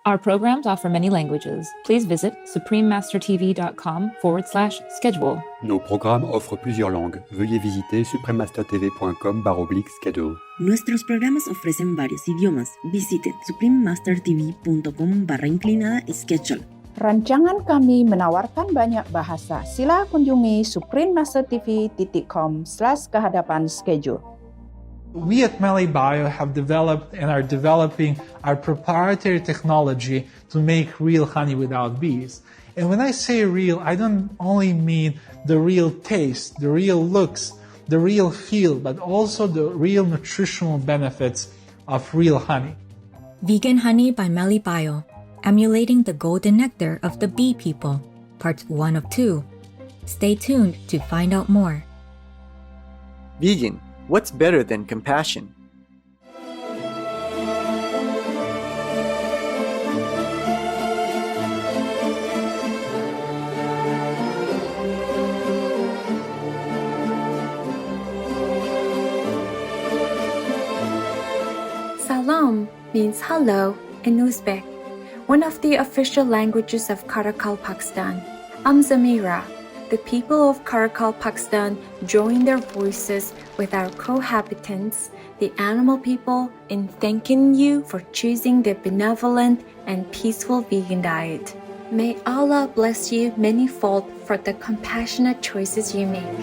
Our programs offer many languages. Please visit suprememastertv.com/schedule. Nos programmes offrent plusieurs langues. Veuillez visiter suprememastertv.com/oblique-schedule. Nuestros programas ofrecen varios idiomas. Visite suprememastertv.com/schedule. Rancangan kami menawarkan banyak bahasa. Sila kunjungi suprememastertv.com/schedule. We at MeliBio have developed and are developing our proprietary technology to make real honey without bees. And when I say real, I don't only mean the real taste, the real looks, the real feel, but also the real nutritional benefits of real honey. Vegan Honey by MeliBio, emulating the golden nectar of the bee people, part 1 of 2. Stay tuned to find out more. Vegan, what's better than compassion? Salam means hello in Uzbek, one of the official languages of Karakal, Pakistan. I'm Zamira. The people of Karakal, Pakistan join their voices with our cohabitants, the animal people, in thanking you for choosing the benevolent and peaceful vegan diet. May Allah bless you manyfold for the compassionate choices you make.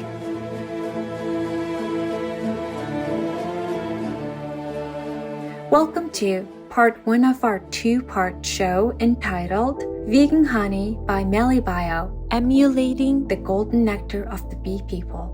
Welcome to part 1 of our 2-part show entitled Vegan Honey by MeliBio, emulating the golden nectar of the bee people.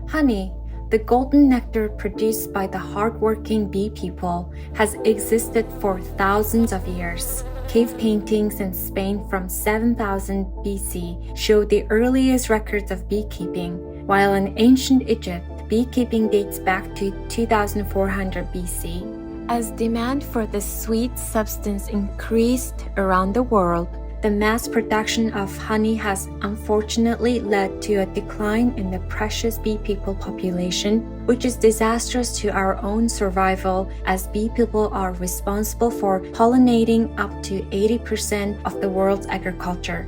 Honey, the golden nectar produced by the hardworking bee people, has existed for thousands of years. Cave paintings in Spain from 7000 BC show the earliest records of beekeeping, while in ancient Egypt, beekeeping dates back to 2400 BC. As demand for the sweet substance increased around the world, the mass production of honey has unfortunately led to a decline in the precious bee people population, which is disastrous to our own survival, as bee people are responsible for pollinating up to 80% of the world's agriculture.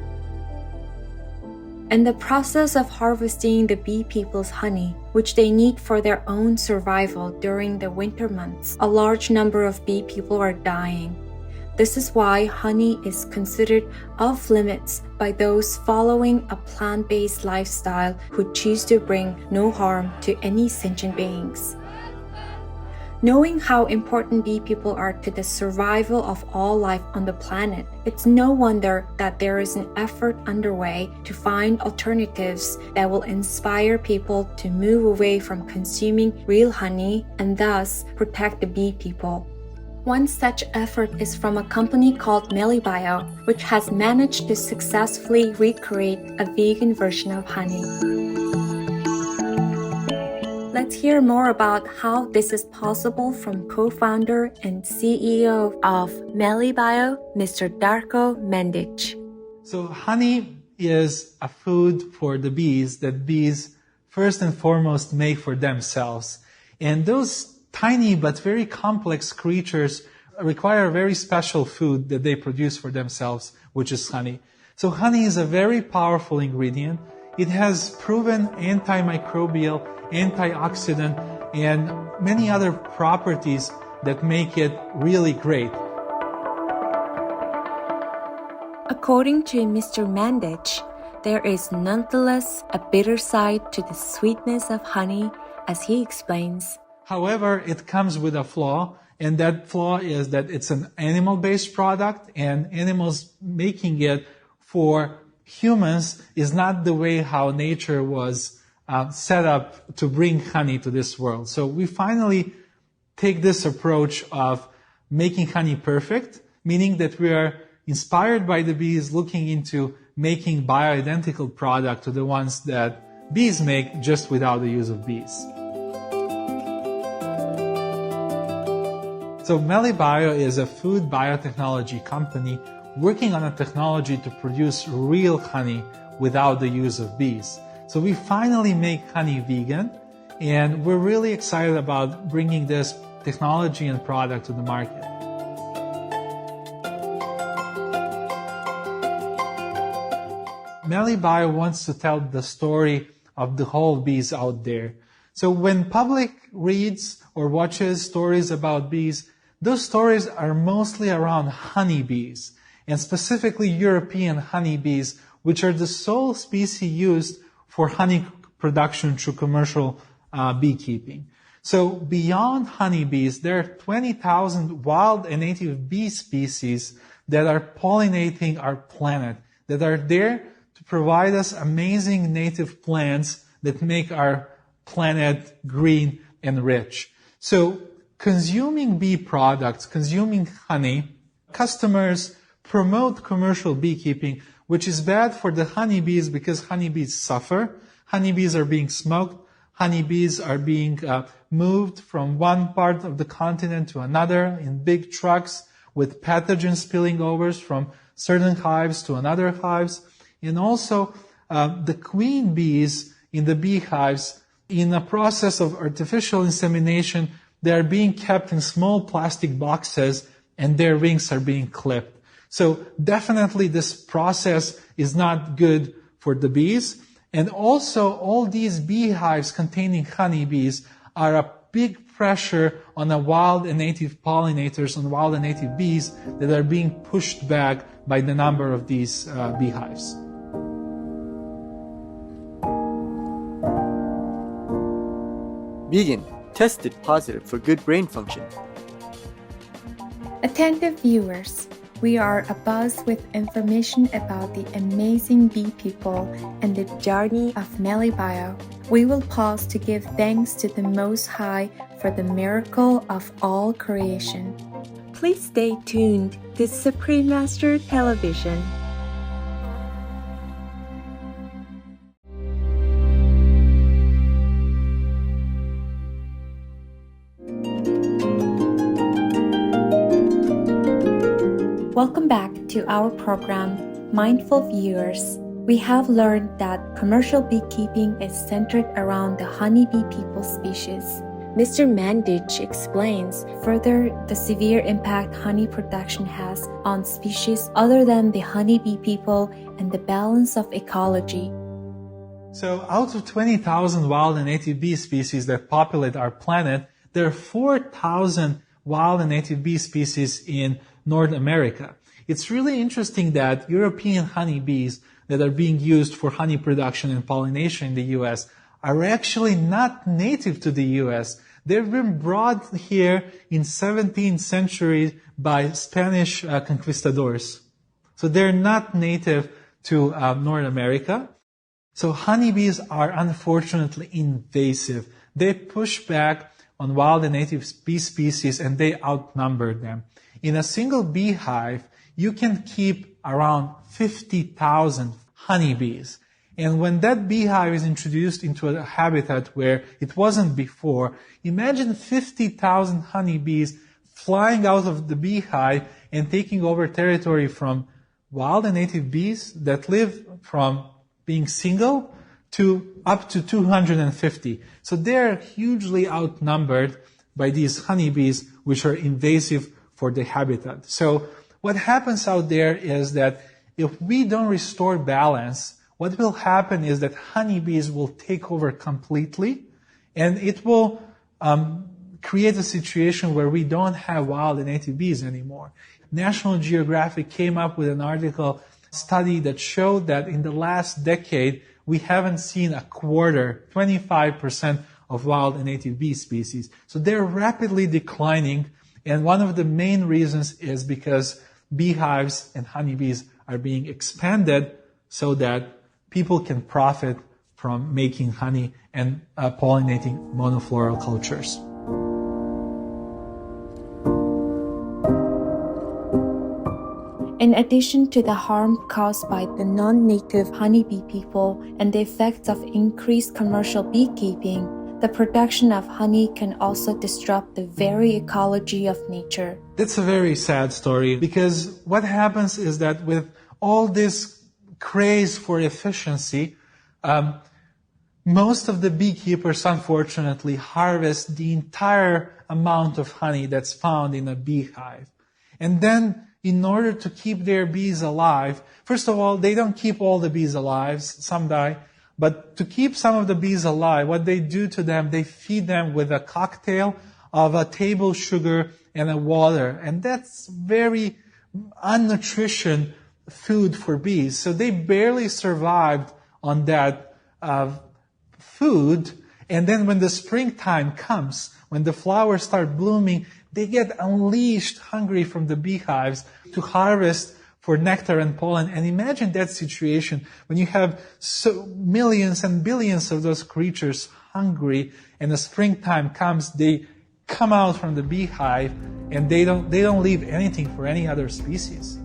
In the process of harvesting the bee people's honey, which they need for their own survival during the winter months, a large number of bee people are dying. This is why honey is considered off limits by those following a plant-based lifestyle who choose to bring no harm to any sentient beings. Knowing how important bee people are to the survival of all life on the planet, it's no wonder that there is an effort underway to find alternatives that will inspire people to move away from consuming real honey and thus protect the bee people. One such effort is from a company called MeliBio, which has managed to successfully recreate a vegan version of honey. Let's hear more about how this is possible from co-founder and CEO of MeliBio, Mr. Darko Mendic. So honey is a food for the bees that bees first and foremost make for themselves. And those tiny but very complex creatures require a very special food that they produce for themselves, which is honey. So honey is a very powerful ingredient. It has proven antimicrobial, antioxidant, and many other properties that make it really great. According to Mr. Mendic, there is nonetheless a bitter side to the sweetness of honey, as he explains. However, it comes with a flaw, and that flaw is that it's an animal-based product, and animals making it for humans is not the way how nature was set up to bring honey to this world. So we finally take this approach of making honey perfect, meaning that we are inspired by the bees, looking into making bioidentical product to the ones that bees make just without the use of bees. So MeliBio is a food biotechnology company working on a technology to produce real honey without the use of bees. So we finally make honey vegan, and we're really excited about bringing this technology and product to the market. MeliBio wants to tell the story of the whole bees out there. So when public reads or watches stories about bees, those stories are mostly around honeybees, and specifically European honeybees, which are the sole species used for honey production through commercial beekeeping. So beyond honeybees, there are 20,000 wild and native bee species that are pollinating our planet, that are there to provide us amazing native plants that make our planet green and rich. So consuming bee products, consuming honey, customers promote commercial beekeeping, which is bad for the honeybees because honeybees suffer. Honeybees are being smoked. Honeybees are being moved from one part of the continent to another in big trucks with pathogens spilling over from certain hives to another hives. And also the queen bees in the beehives, in a process of artificial insemination, they are being kept in small plastic boxes and their wings are being clipped. So definitely this process is not good for the bees. And also all these beehives containing honeybees are a big pressure on the wild and native pollinators, on wild and native bees that are being pushed back by the number of these beehives. Vegan, tested positive for good brain function. Attentive viewers, we are abuzz with information about the amazing bee people and the journey of MeliBio. We will pause to give thanks to the Most High for the miracle of all creation. Please stay tuned to Supreme Master Television. Welcome back to our program, Mindful Viewers. We have learned that commercial beekeeping is centered around the honeybee people species. Mr. Mandich explains further the severe impact honey production has on species other than the honeybee people and the balance of ecology. So out of 20,000 wild and native bee species that populate our planet, there are 4,000 wild and native bee species in North America. It's really interesting that European honeybees that are being used for honey production and pollination in the U.S. are actually not native to the U.S. They've been brought here in 17th century by Spanish conquistadors. So they're not native to North America. So honeybees are unfortunately invasive. They push back on wild and native bee species and they outnumber them. In a single beehive, you can keep around 50,000 honeybees. And when that beehive is introduced into a habitat where it wasn't before, imagine 50,000 honeybees flying out of the beehive and taking over territory from wild and native bees that live from being single to up to 250. So they're hugely outnumbered by these honeybees, which are invasive for the habitat. So what happens out there is that if we don't restore balance, what will happen is that honeybees will take over completely, and it will create a situation where we don't have wild and native bees anymore. National Geographic came up with an article study that showed that in the last decade, we haven't seen a quarter, 25% of wild and native bee species. So they're rapidly declining, and one of the main reasons is because beehives and honeybees are being expanded so that people can profit from making honey and pollinating monofloral cultures. In addition to the harm caused by the non-native honeybee people and the effects of increased commercial beekeeping, the production of honey can also disrupt the very ecology of nature. That's a very sad story because what happens is that with all this craze for efficiency, most of the beekeepers unfortunately harvest the entire amount of honey that's found in a beehive. And then in order to keep their bees alive, first of all, they don't keep all the bees alive, some die, but to keep some of the bees alive, what they do to them, they feed them with a cocktail of a table sugar and a water. And that's very unnutrition food for bees. So they barely survived on that food. And then when the springtime comes, when the flowers start blooming, they get unleashed hungry from the beehives to harvest for nectar and pollen. And imagine that situation when you have so millions and billions of those creatures hungry, and the springtime comes, they come out from the beehive and they don't leave anything for any other species.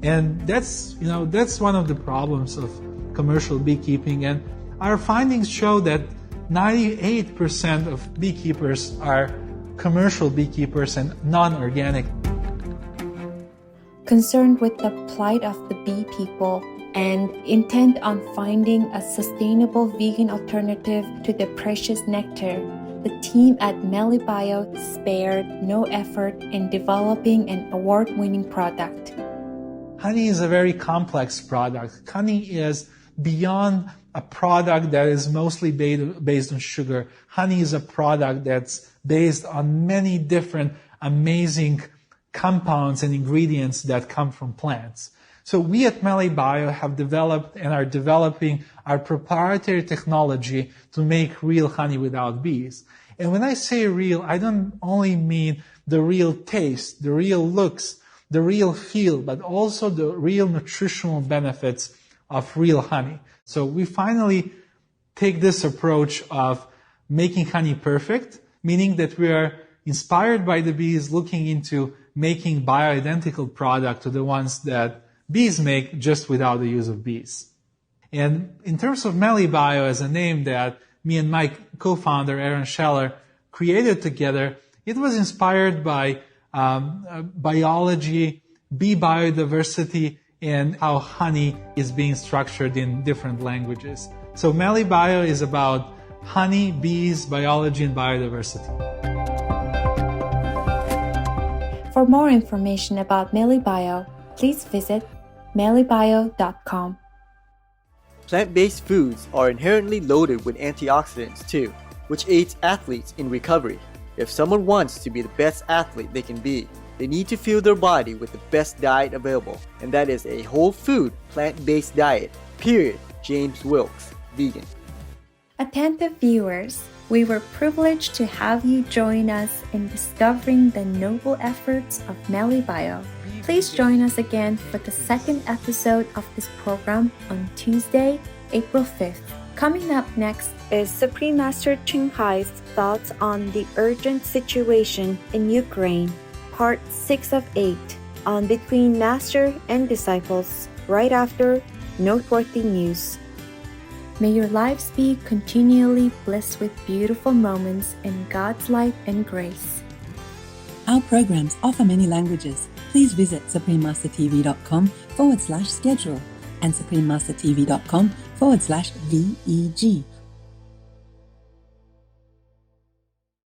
And that's one of the problems of commercial beekeeping. And our findings show that 98% of beekeepers are commercial beekeepers and non-organic. Concerned with the plight of the bee people and intent on finding a sustainable vegan alternative to the precious nectar, the team at MeliBio spared no effort in developing an award-winning product. Honey is a very complex product. Honey is beyond a product that is mostly based on sugar. Honey is a product that's based on many different amazing compounds and ingredients that come from plants. So we at MeliBio have developed and are developing our proprietary technology to make real honey without bees. And when I say real, I don't only mean the real taste, the real looks, the real feel, but also the real nutritional benefits of real honey. So we finally take this approach of making honey perfect, meaning that we are inspired by the bees, looking into making bioidentical product to the ones that bees make just without the use of bees. And in terms of MeliBio as a name that me and my co-founder Aaron Scheller created together, it was inspired by biology, bee biodiversity, and how honey is being structured in different languages. So MeliBio is about honey, bees, biology, and biodiversity. For more information about MeliBio, please visit MeliBio.com. Plant-based foods are inherently loaded with antioxidants too, which aids athletes in recovery. If someone wants to be the best athlete they can be, they need to fuel their body with the best diet available, and that is a whole food, plant-based diet. Period. James Wilkes, vegan. Attentive viewers, we were privileged to have you join us in discovering the noble efforts of MeliBio. Please join us again for the second episode of this program on Tuesday, April 5th. Coming up next is Supreme Master Ching Hai's thoughts on the urgent situation in Ukraine, Part 6 of 8, on Between Master and Disciples, right after Noteworthy News. May your lives be continually blessed with beautiful moments in God's light and grace. Our programs offer many languages. Please visit suprememastertv.com/schedule and suprememastertv.com/VEG